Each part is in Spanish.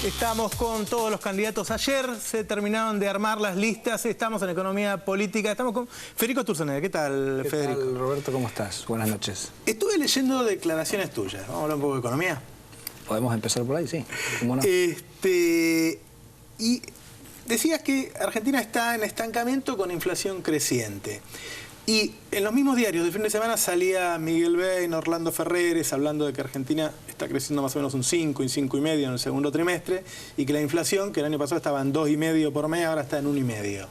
Estamos con todos los candidatos. Ayer se terminaron de armar las listas. Estamos en economía política. Estamos con Federico Sturzenegger. ¿Qué tal, Federico? ¿Qué tal, Roberto? ¿Cómo estás? Buenas noches. Estuve leyendo declaraciones tuyas. Vamos a hablar un poco de economía. ¿Podemos empezar por ahí? Sí. ¿Cómo no? Y decías que Argentina está en estancamiento con inflación creciente. Y en los mismos diarios del fin de semana salía Miguel Bain, Orlando Ferreres, hablando de que Argentina está creciendo más o menos un 5 y 5,5 en el segundo trimestre, y que la inflación, que el año pasado estaba en 2,5 por mes, ahora está en 1,5.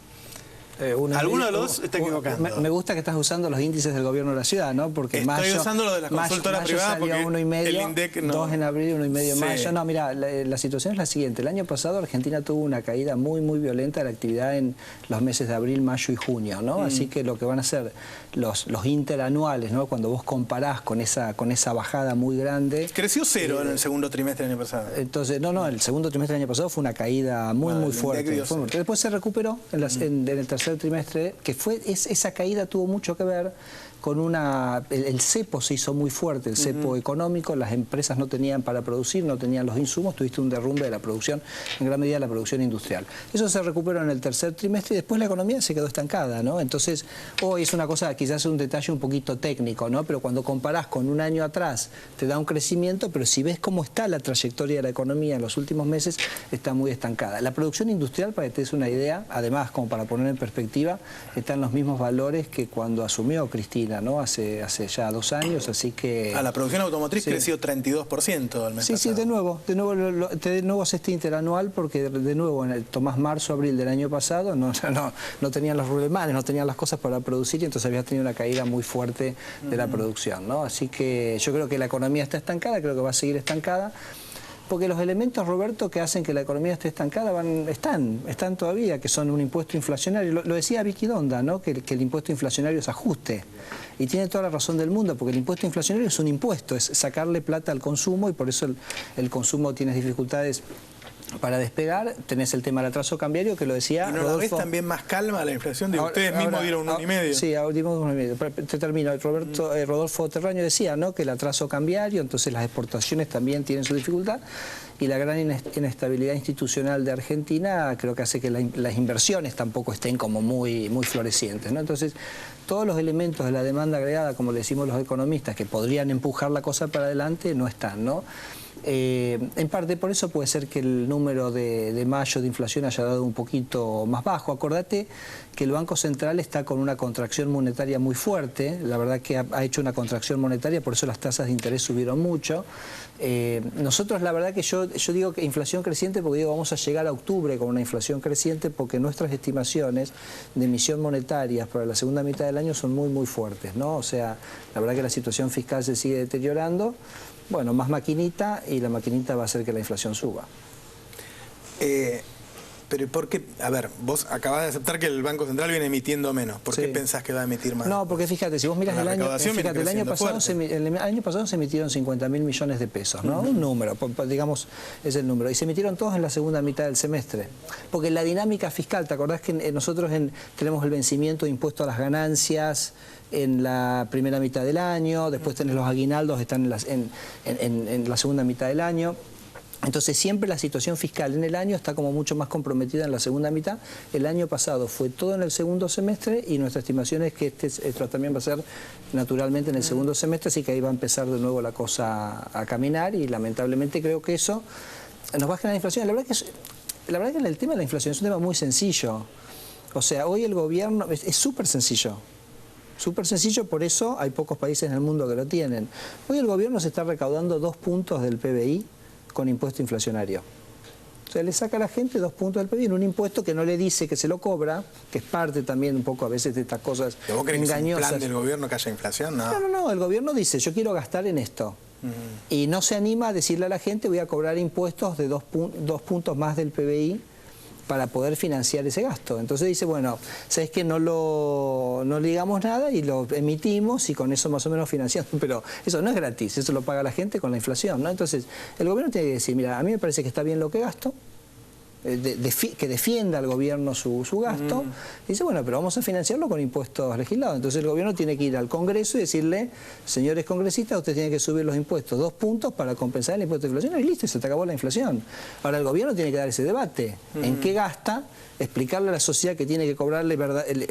Alguno de los dos está equivocando. Me gusta que estás usando los índices del gobierno de la ciudad, ¿no? Porque estoy usando lo de la consultora privada porque 1,5, el INDEC no. 2 en abril, 1,5 en Sí. mayo. No, mira, la situación es la siguiente. El año pasado Argentina tuvo una caída muy violenta de la actividad en los meses de abril, mayo y junio, ¿no? Así que lo que van a hacer los interanuales, ¿no? Cuando vos comparás con esa bajada muy grande. Creció 0 en el segundo trimestre del año pasado. Entonces, no, el segudo trimestre del año pasado fue una caída muy fuerte. Después se recuperó en el tercer trimestre, que esa caída tuvo mucho que ver con el cepo se hizo muy fuerte, el cepo económico, las empresas no tenían para producir, no tenían los insumos, tuviste un derrumbe de la producción, en gran medida la producción industrial. Eso se recuperó en el tercer trimestre y después la economía se quedó estancada, ¿no? Entonces, hoy es una cosa, quizás un detalle un poquito técnico, ¿no? Pero cuando comparás con un año atrás, te da un crecimiento, pero si ves cómo está la trayectoria de la economía en los últimos meses, está muy estancada. La producción industrial, para que te des una idea, además, como para poner en perspectiva, está en los mismos valores que cuando asumió Cristina, ¿no? Hace ya 2 años, así que... La producción automotriz creció 32% al mes pasado. Sí, de nuevo es este interanual, porque de nuevo tomás marzo, abril del año pasado, no tenían los rulemanes, no tenían las cosas para producir y entonces habías tenido una caída muy fuerte de la producción, ¿no? Así que yo creo que la economía está estancada, creo que va a seguir estancada. Porque los elementos, Roberto, que hacen que la economía esté estancada están todavía, que son un impuesto inflacionario. Lo decía Vicky Donda, ¿no? Que el impuesto inflacionario es ajuste. Y tiene toda la razón del mundo, porque el impuesto inflacionario es un impuesto, es sacarle plata al consumo y por eso el consumo tiene dificultades para despegar. Tenés el tema del atraso cambiario, que lo decía ¿Y no Rodolfo. ves también más calma la inflación? Ustedes mismos dieron 1,5. Sí, dimos 1,5. Te termino. Rodolfo Terraño decía, ¿no? Que el atraso cambiario, entonces las exportaciones también tienen su dificultad, y la gran inestabilidad institucional de Argentina creo que hace que las inversiones tampoco estén como muy florecientes, ¿no? Entonces, todos los elementos de la demanda agregada, como le decimos los economistas, que podrían empujar la cosa para adelante, no están, ¿no? En parte por eso puede ser que el número de mayo de inflación haya dado un poquito más bajo. Acordate que el Banco Central está con una contracción monetaria muy fuerte, la verdad que ha hecho una contracción monetaria, por eso las tasas de interés subieron mucho. Nosotros la verdad que yo digo que inflación creciente porque digo vamos a llegar a octubre con una inflación creciente porque nuestras estimaciones de emisión monetaria para la segunda mitad del año son muy fuertes, ¿no? O sea, la verdad que la situación fiscal se sigue deteriorando. Bueno, más maquinita y la maquinita va a hacer que la inflación suba. Pero ¿por qué? A ver, vos acabás de aceptar que el Banco Central viene emitiendo menos. ¿Por qué pensás que va a emitir más? No, porque fíjate, si vos miras el año pasado se emitieron 50.000 millones de pesos, ¿no? Un número, digamos, es el número. Y se emitieron todos en la segunda mitad del semestre. Porque la dinámica fiscal, ¿te acordás que nosotros tenemos el vencimiento de impuesto a las ganancias en la primera mitad del año, después tenés los aguinaldos, están en la segunda mitad del año? Entonces siempre la situación fiscal en el año está como mucho más comprometida en la segunda mitad. El año pasado fue todo en el segundo semestre y nuestra estimación es que esto también va a ser naturalmente en el segundo semestre, así que ahí va a empezar de nuevo la cosa a caminar y lamentablemente creo que eso nos va a generar inflación. La verdad que el tema de la inflación es un tema muy sencillo. O sea, hoy el gobierno es súper sencillo. Súper sencillo, por eso hay pocos países en el mundo que lo tienen. Hoy el gobierno se está recaudando 2 puntos del PBI con impuesto inflacionario. O sea, le saca a la gente 2 puntos del PBI en un impuesto que no le dice que se lo cobra, que es parte también un poco a veces de estas cosas engañosas. ¿Vos crees que es un plan del gobierno que haya inflación? No, el gobierno dice, yo quiero gastar en esto. Y no se anima a decirle a la gente, voy a cobrar impuestos de 2 puntos más del PBI para poder financiar ese gasto. Entonces dice, bueno, ¿sabes qué? No le digamos nada y lo emitimos y con eso más o menos financiamos. Pero eso no es gratis, eso lo paga la gente con la inflación, ¿no? Entonces, el gobierno tiene que decir, mira, a mí me parece que está bien lo que gasto, que defienda al gobierno su gasto, dice, bueno, pero vamos a financiarlo con impuestos legislados. Entonces el gobierno tiene que ir al Congreso y decirle, señores congresistas, ustedes tienen que subir los impuestos 2 puntos para compensar el impuesto de inflación, y listo, se te acabó la inflación. Ahora el gobierno tiene que dar ese debate, en qué gasta, explicarle a la sociedad que tiene que cobrarle,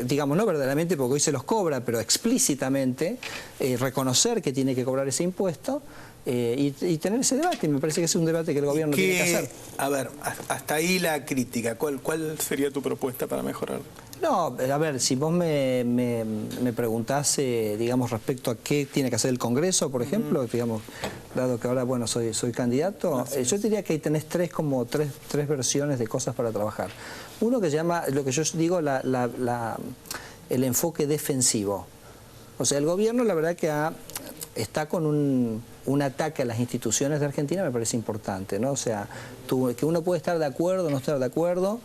digamos, no verdaderamente, porque hoy se los cobra, pero explícitamente, reconocer que tiene que cobrar ese impuesto, y tener ese debate. Me parece que es un debate que el gobierno tiene que hacer. A ver, hasta ahí la crítica. ¿Cuál sería tu propuesta para mejorar? No, a ver, si vos me preguntás, digamos, respecto a qué tiene que hacer el Congreso, por ejemplo, digamos, dado que ahora, bueno, soy candidato, yo diría que tenés tres versiones de cosas para trabajar. Uno que se llama, lo que yo digo, el enfoque defensivo. O sea, el gobierno, la verdad que está con un ataque a las instituciones de Argentina, me parece importante, ¿no? O sea, que uno puede estar de acuerdo o no estar de acuerdo.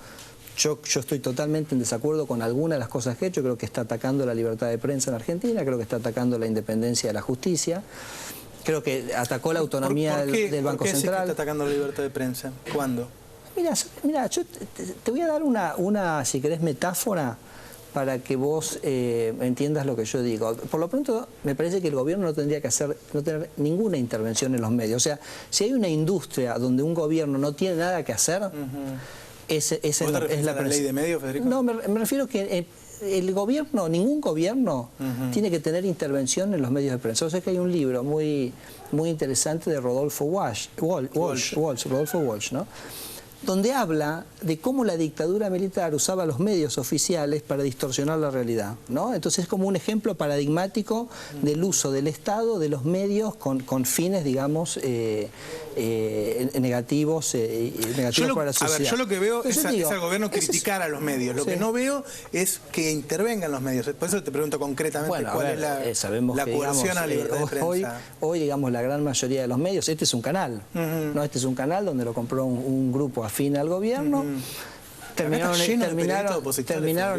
Yo estoy totalmente en desacuerdo con algunas de las cosas que he hecho. Creo que está atacando la libertad de prensa en Argentina, creo que está atacando la independencia de la justicia, creo que atacó la autonomía del Banco Central. ¿Por qué está atacando la libertad de prensa? ¿Cuándo? Mira, yo te voy a dar una, si querés, metáfora para que vos entiendas lo que yo digo. Por lo pronto, me parece que el gobierno no tendría que tener ninguna intervención en los medios. O sea, si hay una industria donde un gobierno no tiene nada que hacer, es la ley de medios, Federico? No, me refiero que el gobierno, ningún gobierno tiene que tener intervención en los medios de prensa. O sea que hay un libro muy interesante de Rodolfo Walsh, ¿no? Donde habla de cómo la dictadura militar usaba los medios oficiales para distorsionar la realidad, ¿no? Entonces es como un ejemplo paradigmático del uso del Estado, de los medios, con fines, digamos, negativos para la sociedad. A ver, yo lo que veo es al gobierno criticar a los medios. Lo que no veo es que intervengan los medios. Por eso te pregunto concretamente cuál es la coerción a la libertad de prensa. Hoy, digamos, la gran mayoría de los medios, este es un canal, ¿no? Este es un canal donde lo compró un grupo afín al gobierno. Terminaron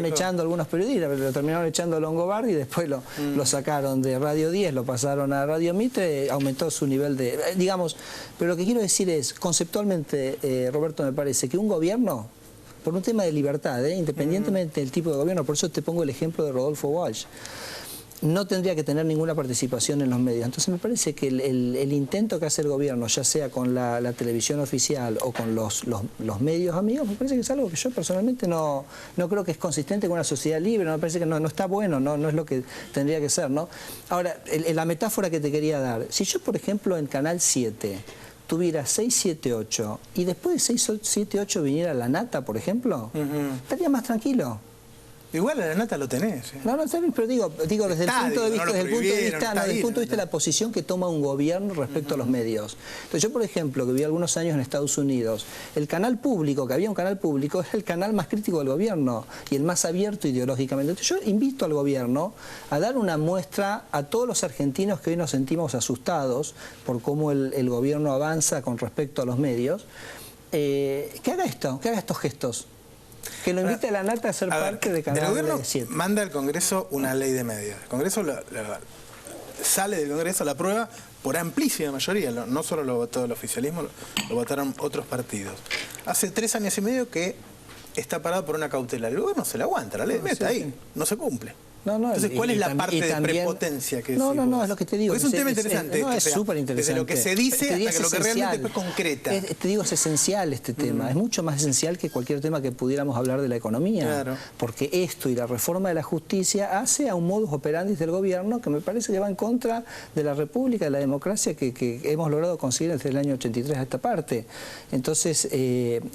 echando a algunos periodistas, pero lo terminaron echando a Longobardi y después lo sacaron de Radio 10, lo pasaron a Radio Mitre, aumentó su nivel de... digamos, pero lo que quiero decir es, conceptualmente, Roberto, me parece que un gobierno, por un tema de libertad, independientemente del tipo de gobierno, por eso te pongo el ejemplo de Rodolfo Walsh, no tendría que tener ninguna participación en los medios. Entonces me parece que el intento que hace el gobierno, ya sea con la televisión oficial o con los medios amigos, me parece que es algo que yo personalmente no creo que es consistente con una sociedad libre, me parece que no está bueno, no es lo que tendría que ser, ¿no? Ahora, la metáfora que te quería dar, si yo, por ejemplo, en Canal 7 tuviera 6, 7, 8 y después de 6, 7, 8 viniera La Nata, por ejemplo, estaría más tranquilo. Igual a La Nata lo tenés. No, pero digo desde el punto de vista, de la posición que toma un gobierno respecto a los medios. Entonces yo, por ejemplo, que viví algunos años en Estados Unidos, el canal público, que había un canal público, es el canal más crítico del gobierno y el más abierto ideológicamente. Entonces yo invito al gobierno a dar una muestra a todos los argentinos que hoy nos sentimos asustados por cómo el gobierno avanza con respecto a los medios, que haga estos gestos. Que lo invite a La Nata a ser parte de Canal 7. El gobierno manda al Congreso una ley de medios. El Congreso sale del Congreso, la aprueba por amplísima mayoría. No solo lo votó el oficialismo, lo votaron otros partidos. Hace 3 años y medio que está parado por una cautelar. El gobierno se la aguanta, la ley está ahí, no se cumple. Entonces, ¿cuál es la parte de prepotencia que decís No, es lo que te digo. Es un tema interesante. Es súper interesante. Desde lo que se dice hasta lo que realmente después concreta. Te digo, es esencial este tema. Es mucho más esencial que cualquier tema que pudiéramos hablar de la economía. Claro. Porque esto y la reforma de la justicia hace a un modus operandi del gobierno que me parece que va en contra de la República, de la democracia que hemos logrado conseguir desde el año 83 a esta parte. Entonces,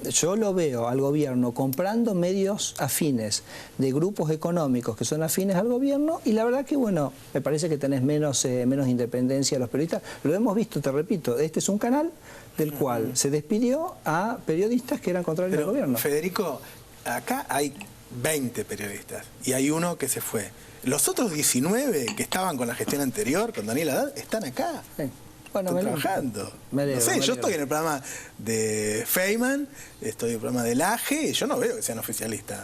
yo lo veo al gobierno comprando medios afines de grupos económicos que son afines al gobierno, y la verdad que, bueno, me parece que tenés menos independencia de los periodistas. Lo hemos visto, te repito, este es un canal del cual se despidió a periodistas que eran contrarios al gobierno. Federico, acá hay 20 periodistas y hay uno que se fue. Los otros 19 que estaban con la gestión anterior, con Daniel Haddad, están acá. Sí. Bueno, están trabajando. Yo estoy en el programa de Feynman, estoy en el programa del AGE y yo no veo que sean oficialistas.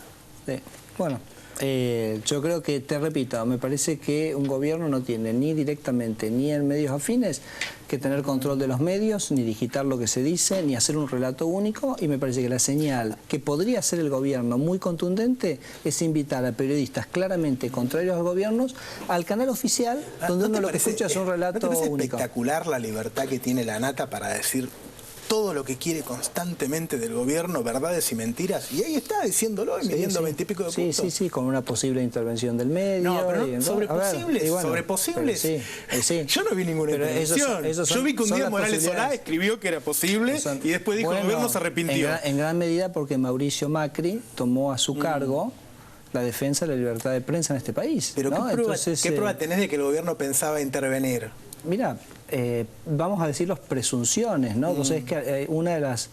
Sí. Bueno. Yo creo que, te repito, me parece que un gobierno no tiene ni directamente ni en medios afines que tener control de los medios, ni digitar lo que se dice, ni hacer un relato único, y me parece que la señal que podría hacer el gobierno muy contundente es invitar a periodistas claramente contrarios al gobierno al canal oficial, donde uno lo que escucha es un relato único. Espectacular la libertad que tiene la Nata para decir todo lo que quiere constantemente del gobierno, verdades y mentiras, y ahí está diciéndolo y midiendo 20 y pico de puntos. Sí, con una posible intervención del medio. No, pero no, sobre posibles. Yo no vi ninguna intervención. Yo vi que un día Morales Solá escribió que era posible y después dijo que el gobierno se arrepintió. En gran medida porque Mauricio Macri tomó a su cargo la defensa de la libertad de prensa en este país. Pero ¿no? ¿qué prueba tenés de que el gobierno pensaba intervenir? Mira, vamos a decir las presunciones, ¿no? Vos sabés que una de las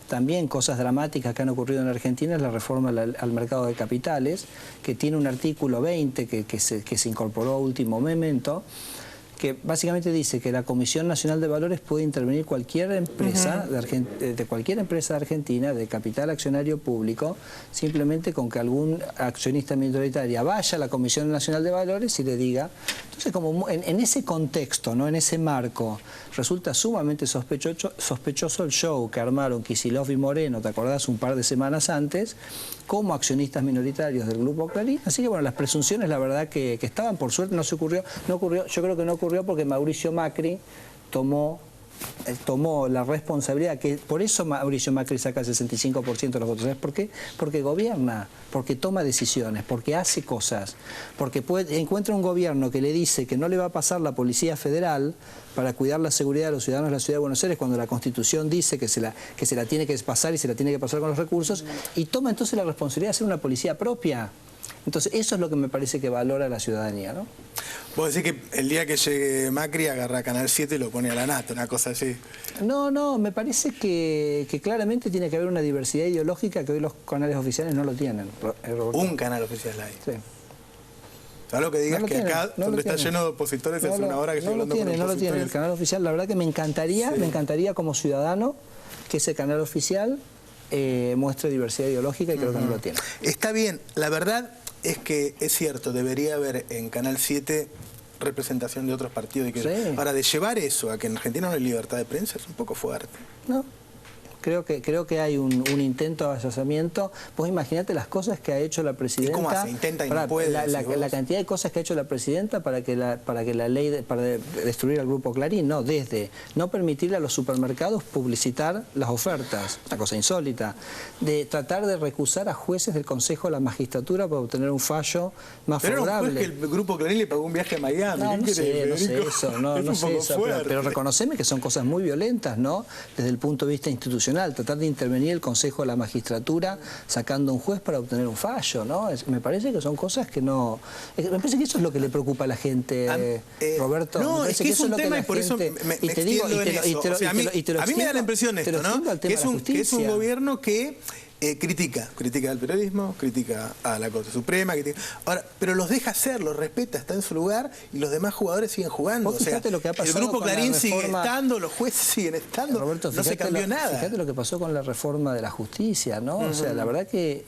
también cosas dramáticas que han ocurrido en Argentina es la reforma al mercado de capitales, que tiene un artículo 20 que se incorporó a último momento, que básicamente dice que la Comisión Nacional de Valores puede intervenir cualquier empresa de cualquier empresa de Argentina, de capital accionario público, simplemente con que algún accionista minoritario vaya a la Comisión Nacional de Valores y le diga. Entonces, como en ese contexto, ¿no? En ese marco, resulta sumamente sospechoso el show que armaron Kicillof y Moreno, ¿te acordás? Un par de semanas antes, como accionistas minoritarios del Grupo Clarín. Así que, bueno, las presunciones, la verdad, que estaban, por suerte, no ocurrió, yo creo que no ocurrió porque Mauricio Macri tomó la responsabilidad, que por eso Mauricio Macri saca el 65% de los votos. ¿Sabes por qué? Porque gobierna, porque toma decisiones, porque hace cosas, porque encuentra un gobierno que le dice que no le va a pasar la Policía Federal para cuidar la seguridad de los ciudadanos de la Ciudad de Buenos Aires, cuando la Constitución dice que se la tiene que pasar y se la tiene que pasar con los recursos, y toma entonces la responsabilidad de hacer una policía propia. Entonces, eso es lo que me parece que valora la ciudadanía, ¿no? Vos decís que el día que llegue Macri agarra Canal 7 y lo pone a la Nata, una cosa así. No, me parece que claramente tiene que haber una diversidad ideológica que hoy los canales oficiales no lo tienen. Un canal oficial hay. Sí. ¿Sabes lo que digas? Que acá, donde está lleno de opositores, es una hora que estoy hablando con opositores. No lo tiene el canal oficial. La verdad que me encantaría como ciudadano que ese canal oficial muestre diversidad ideológica, y creo que no lo tiene. Está bien, la verdad es que es cierto, debería haber en Canal 7 representación de otros partidos. Ahora, de llevar eso a que en Argentina no hay libertad de prensa es un poco fuerte. No. Creo que hay un intento de avasallamiento. Vos imaginate las cosas que ha hecho la presidenta. ¿Y cómo hace? Intenta y no puede. La cantidad de cosas que ha hecho la presidenta para destruir al Grupo Clarín, ¿no? Desde no permitirle a los supermercados publicitar las ofertas, una cosa insólita, de tratar de recusar a jueces del Consejo de la Magistratura para obtener un fallo más favorable. Pero es que el Grupo Clarín le pagó un viaje a Miami. No sé eso, pero reconoceme que son cosas muy violentas, ¿no? Desde el punto de vista institucional. Tratar de intervenir el Consejo de la Magistratura sacando un juez para obtener un fallo, ¿no? Me parece que son cosas que no... Me parece que eso es lo que le preocupa a la gente, Roberto. No, es que es un tema y por eso me extiendo en eso. A mí me da la impresión esto, ¿no? Que es un gobierno que critica al periodismo, critica a la Corte Suprema, ahora, pero los deja hacer, los respeta, está en su lugar y los demás jugadores siguen jugando. O sea, lo que ha pasado el Grupo Clarín sigue estando, los jueces siguen estando, Roberto, no se cambió nada. Fíjate lo que pasó con la reforma de la justicia, ¿no? O sea, la verdad que...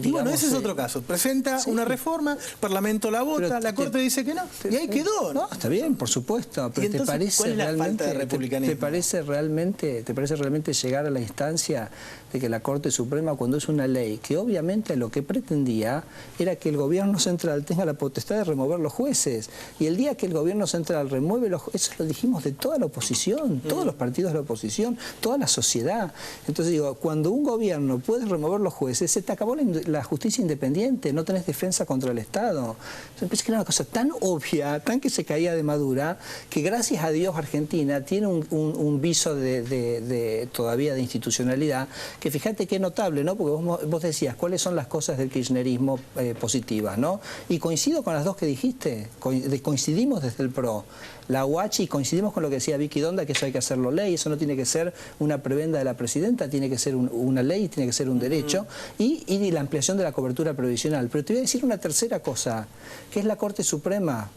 y bueno, ese es otro caso. Presenta una reforma, el Parlamento la vota, la Corte dice que no, y ahí quedó. No, está bien, por supuesto, pero entonces, ¿te parece ¿cuál es la falta de republicanismo? ¿Te parece realmente llegar a la instancia de que la Corte Suprema, cuando es una ley que obviamente lo que pretendía era que el gobierno central tenga la potestad de remover los jueces, y el día que el gobierno central remueve los jueces, eso lo dijimos de toda la oposición, todos los partidos de la oposición, toda la sociedad. Entonces digo, cuando un gobierno puede remover los jueces, se te acabó la justicia independiente, no tenés defensa contra el Estado. Me parece que era una cosa tan obvia, tan que se caía de madura, que gracias a Dios Argentina tiene un viso todavía de institucionalidad, que fíjate qué notable, ¿no? Porque vos decías, ¿cuáles son las cosas del kirchnerismo positivas, ¿no? Y coincido con las dos que dijiste, coincidimos desde el PRO. La UH, y coincidimos con lo que decía Vicky Donda, que eso hay que hacerlo ley, eso no tiene que ser una prebenda de la presidenta, tiene que ser una ley, tiene que ser un derecho, y la ampliación de la cobertura previsional. Pero te voy a decir una tercera cosa, que es la Corte Suprema.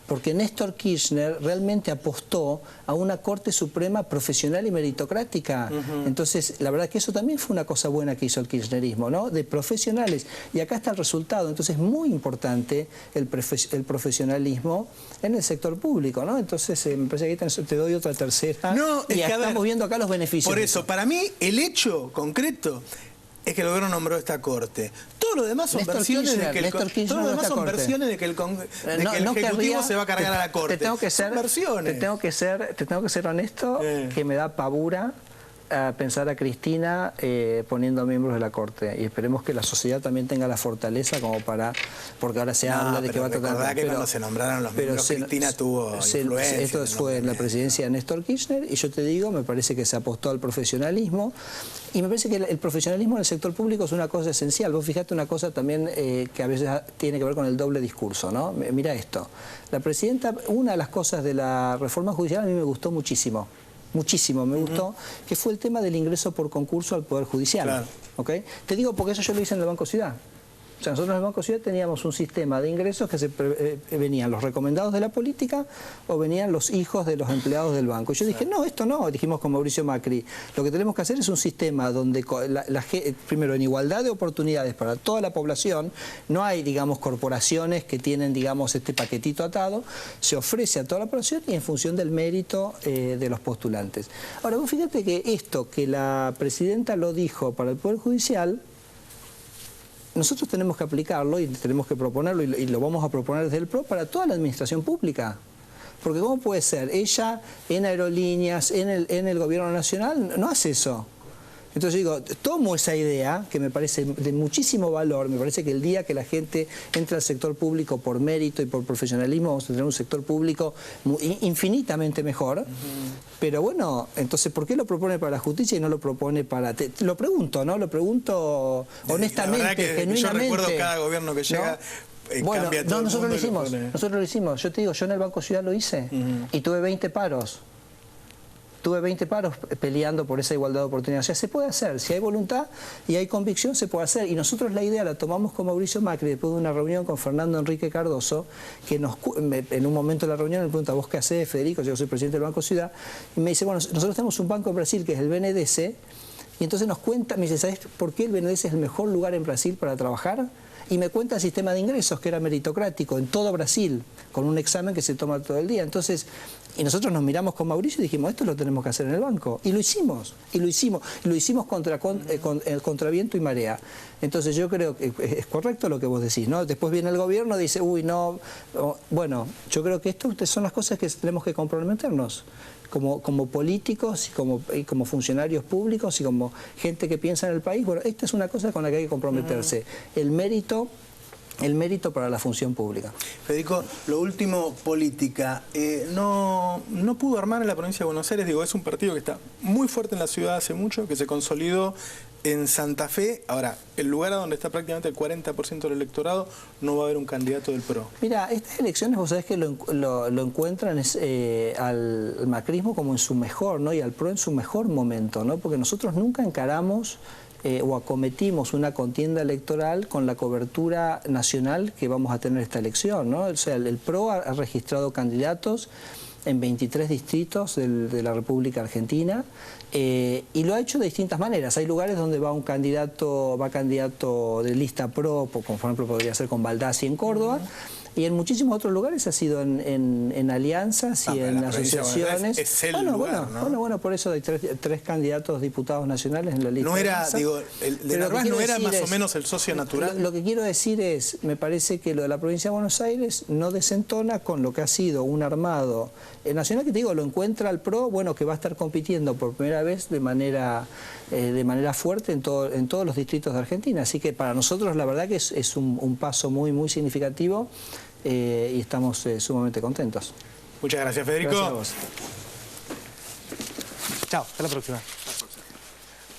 porque Néstor Kirchner realmente apostó a una Corte Suprema profesional y meritocrática. Entonces, la verdad que eso también fue una cosa buena que hizo el kirchnerismo, ¿no? De profesionales. Y acá está el resultado. Entonces, es muy importante el profesionalismo en el sector público, ¿no? Entonces, me parece que te doy otra tercera. No, y estamos viendo acá los beneficios. Por eso, para mí, el hecho concreto es que el gobierno nombró esta corte. Todo lo demás son versiones de que el Ejecutivo se va a cargar a la corte. Te tengo que ser honesto, que me da pavura a pensar a Cristina poniendo miembros de la Corte, y esperemos que la sociedad también tenga la fortaleza como para, porque ahora se habla de que va a tratar, que cuando se nombraron los miembros, Cristina tuvo influencia. Esto fue en la presidencia de Néstor Kirchner, y yo te digo, me parece que se apostó al profesionalismo, y me parece que el profesionalismo en el sector público es una cosa esencial. Vos fijate una cosa también que a veces tiene que ver con el doble discurso, ¿no? Mira esto, la presidenta, una de las cosas de la reforma judicial a mí me gustó muchísimo me gustó, que fue el tema del ingreso por concurso al Poder Judicial. Claro. ¿Okay? Te digo porque eso yo lo hice en el Banco Ciudad. O sea, nosotros en el Banco Ciudad teníamos un sistema de ingresos que venían los recomendados de la política o venían los hijos de los empleados del banco. Y yo dije, no, esto no, dijimos con Mauricio Macri, lo que tenemos que hacer es un sistema donde, primero, en igualdad de oportunidades para toda la población, no hay, digamos, corporaciones que tienen, digamos, este paquetito atado, se ofrece a toda la población y en función del mérito de los postulantes. Ahora, vos fíjate que esto que la presidenta lo dijo para el Poder Judicial, nosotros tenemos que aplicarlo y tenemos que proponerlo, y lo vamos a proponer desde el PRO para toda la administración pública. Porque ¿cómo puede ser? Ella en aerolíneas, en el gobierno nacional, no hace eso. Entonces digo, tomo esa idea, que me parece de muchísimo valor, me parece que el día que la gente entre al sector público por mérito y por profesionalismo, vamos a tener un sector público infinitamente mejor. Pero bueno, entonces, ¿por qué lo propone para la justicia y no lo propone para...? Lo pregunto, ¿no? Lo pregunto honestamente, genuinamente. Yo recuerdo cada gobierno que llega... ¿No? Bueno, nosotros lo hicimos. Yo te digo, yo en el Banco Ciudad lo hice y tuve 20 paros. Tuve 20 paros peleando por esa igualdad de oportunidades. O sea, se puede hacer. Si hay voluntad y hay convicción, se puede hacer. Y nosotros la idea la tomamos con Mauricio Macri después de una reunión con Fernando Enrique Cardoso, que en un momento de la reunión me pregunta, ¿vos qué hacés, Federico? Yo soy presidente del Banco Ciudad. Y me dice, bueno, nosotros tenemos un banco en Brasil que es el BNDES, y entonces nos cuenta, me dice, ¿sabés por qué el BNDES es el mejor lugar en Brasil para trabajar? Y me cuenta el sistema de ingresos, que era meritocrático en todo Brasil, con un examen que se toma todo el día. Entonces, y nosotros nos miramos con Mauricio y dijimos, esto lo tenemos que hacer en el banco. Y lo hicimos, contra viento y marea. Entonces yo creo que es correcto lo que vos decís, ¿no? Después viene el gobierno y dice, uy, no. Bueno, yo creo que estas son las cosas que tenemos que comprometernos. Como políticos y como funcionarios públicos y como gente que piensa en el país. Bueno, esta es una cosa con la que hay que comprometerse. El mérito para la función pública. Federico, lo último, política. No pudo armar en la provincia de Buenos Aires, digo, es un partido que está muy fuerte en la ciudad hace mucho, que se consolidó en Santa Fe. Ahora, el lugar a donde está prácticamente el 40% del electorado, no va a haber un candidato del PRO. Mira, estas elecciones vos sabés que lo encuentran al macrismo como en su mejor, ¿no? Y al PRO en su mejor momento, ¿no? Porque nosotros nunca encaramos o acometimos una contienda electoral con la cobertura nacional que vamos a tener esta elección, ¿no? O sea, el PRO ha registrado candidatos en 23 distritos de la República Argentina, y lo ha hecho de distintas maneras. Hay lugares donde va candidato de lista PRO, como por ejemplo podría ser con Baldassi en Córdoba, y en muchísimos otros lugares ha sido en alianzas y en asociaciones. Es el lugar, ¿no? Bueno, por eso hay tres candidatos diputados nacionales en la lista. No era, digo, el de Narváez no era más o menos el socio natural. Lo que quiero decir es, me parece que lo de la provincia de Buenos Aires no desentona con lo que ha sido un armado nacional, que te digo, lo encuentra el PRO, bueno, que va a estar compitiendo por primera vez de manera fuerte en todos los distritos de Argentina. Así que para nosotros la verdad que es un paso muy, muy significativo, y estamos sumamente contentos. Muchas gracias, Federico. Gracias a vos. Chao, hasta la próxima.